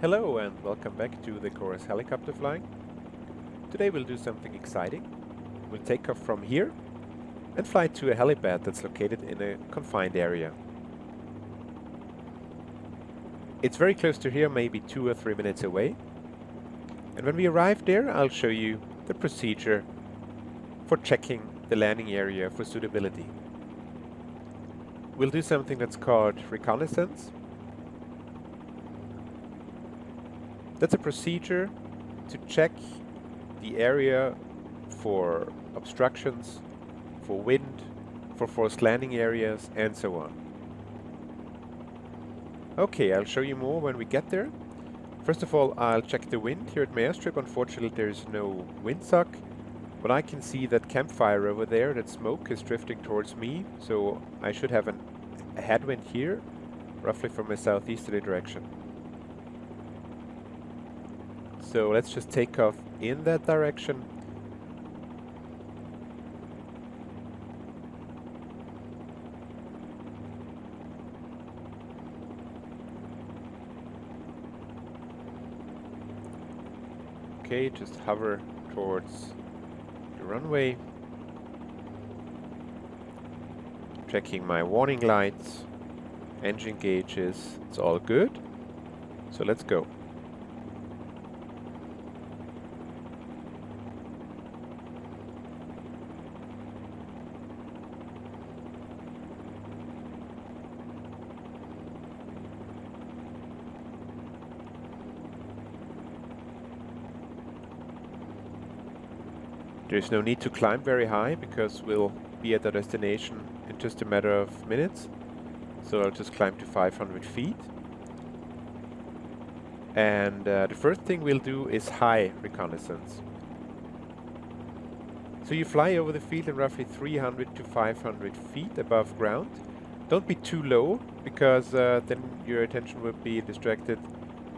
Hello and welcome back to the course Helicopter Flying. Today we'll do something exciting. We'll take off from here and fly to a helipad that's located in a confined area. It's very close to here, maybe 2 or 3 minutes away. And when we arrive there, I'll show you the procedure for checking the landing area for suitability. We'll do something that's called reconnaissance. That's a procedure to check the area for obstructions, for wind, for forced landing areas, and so on. Okay, I'll show you more when we get there. First of all, I'll check the wind here at my airstrip. Unfortunately, there's no windsock, but I can see that campfire over there, that smoke is drifting towards me, so I should have a headwind here, roughly from a southeasterly direction. So let's just take off in that direction. Okay, just hover towards the runway. Checking my warning lights, engine gauges, it's all good. So let's go. There's no need to climb very high because we'll be at the destination in just a matter of minutes. So I'll just climb to 500 feet. And the first thing we'll do is high reconnaissance. So you fly over the field in roughly 300 to 500 feet above ground. Don't be too low because then your attention will be distracted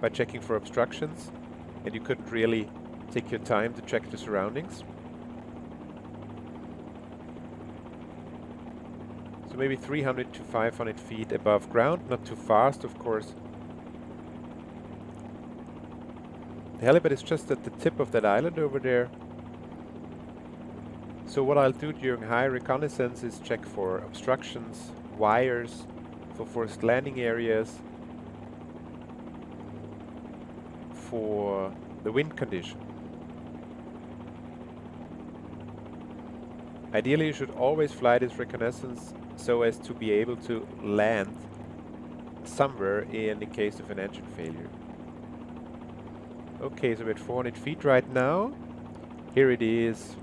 by checking for obstructions and you couldn't really take your time to check the surroundings. Maybe 300 to 500 feet above ground, not too fast, of course. The helipad is just at the tip of that island over there. So what I'll do during high reconnaissance is check for obstructions, wires, for forced landing areas, for the wind condition. Ideally, you should always fly this reconnaissance so as to be able to land somewhere in the case of an engine failure. Okay, so we're at 400 feet right now. Here it is.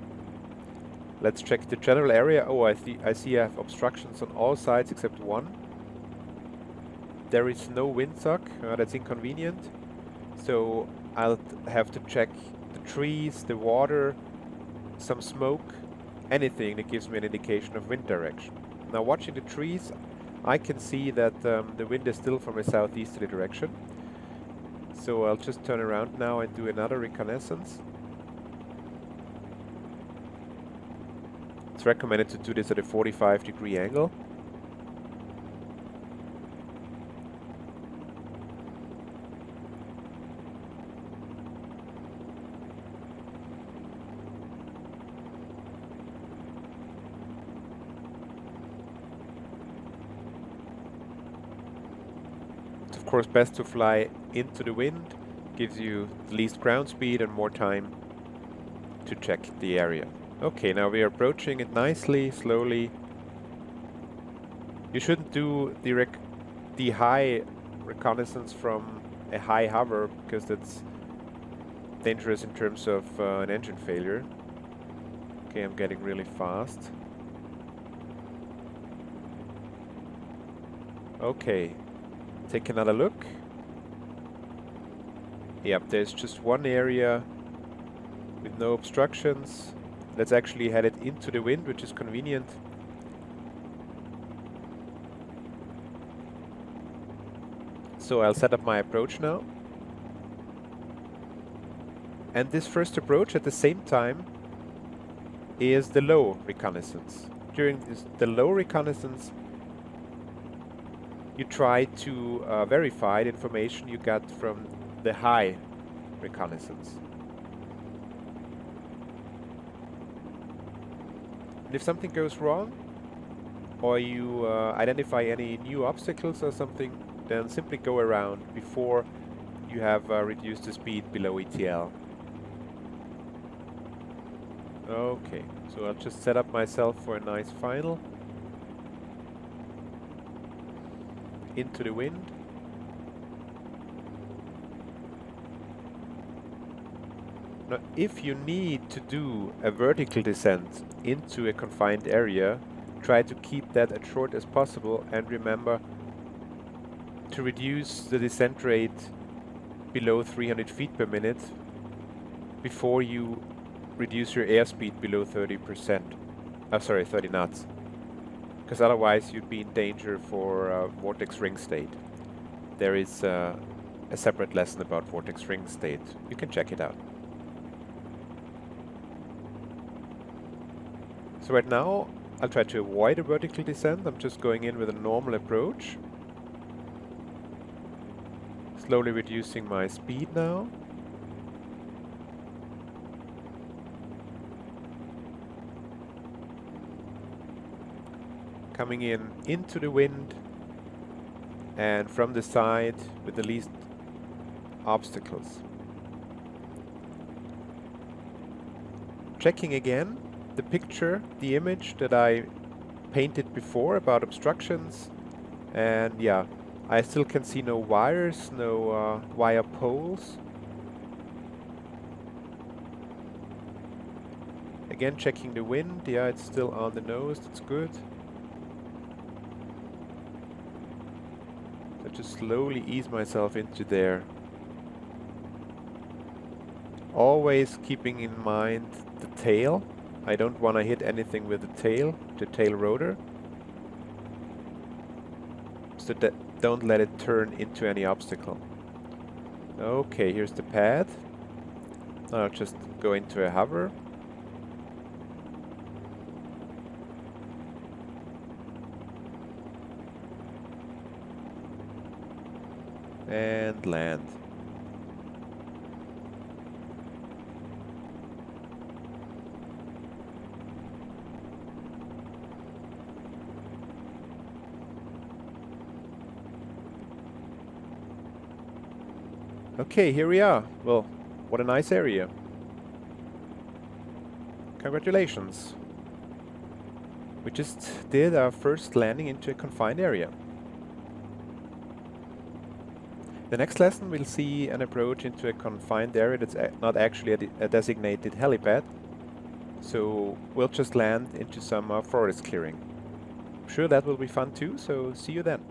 Let's check the general area. Oh, I see I have obstructions on all sides except one. There is no windsock. That's inconvenient. So I'll have to check the trees, the water, some smoke, anything that gives me an indication of wind direction. Now watching the trees, I can see that the wind is still from a southeasterly direction. So I'll just turn around now and do another reconnaissance. It's recommended to do this at a 45-degree angle. Of course, best to fly into the wind, gives you the least ground speed and more time to check the area. Okay, now we are approaching it nicely, slowly. You shouldn't do the high reconnaissance from a high hover because that's dangerous in terms of an engine failure. Okay, I'm getting really fast. Okay. Take another look. Yep, there's just one area with no obstructions. Let's actually head it into the wind, which is convenient. So I'll set up my approach now. And this first approach at the same time is the low reconnaissance. During the low reconnaissance, you try to verify the information you got from the high reconnaissance. And if something goes wrong, or you identify any new obstacles or something, then simply go around before you have reduced the speed below ETL. Okay, so I'll just set up myself for a nice final. Into the wind. Now, if you need to do a vertical descent into a confined area, try to keep that as short as possible, and remember to reduce the descent rate below 300 feet per minute before you reduce your airspeed below 30%. Sorry, 30 knots. Because otherwise you'd be in danger for vortex ring state. There is a separate lesson about vortex ring state. You can check it out. So right now I'll try to avoid a vertical descent. I'm just going in with a normal approach. Slowly reducing my speed now. Coming in into the wind and from the side with the least obstacles. Checking again the picture, the image that I painted before about obstructions, and yeah, I still can see no wires, no wire poles. Again checking the wind, yeah, it's still on the nose, that's good. So just slowly ease myself into there. Always keeping in mind the tail. I don't want to hit anything with the tail rotor. So that don't let it turn into any obstacle. Okay, here's the pad. I'll just go into a hover. And land. Okay, here we are. Well, what a nice area. Congratulations. We just did our first landing into a confined area. The next lesson we'll see an approach into a confined area that's not actually a designated helipad. So we'll just land into some forest clearing. I'm sure that will be fun too, so see you then.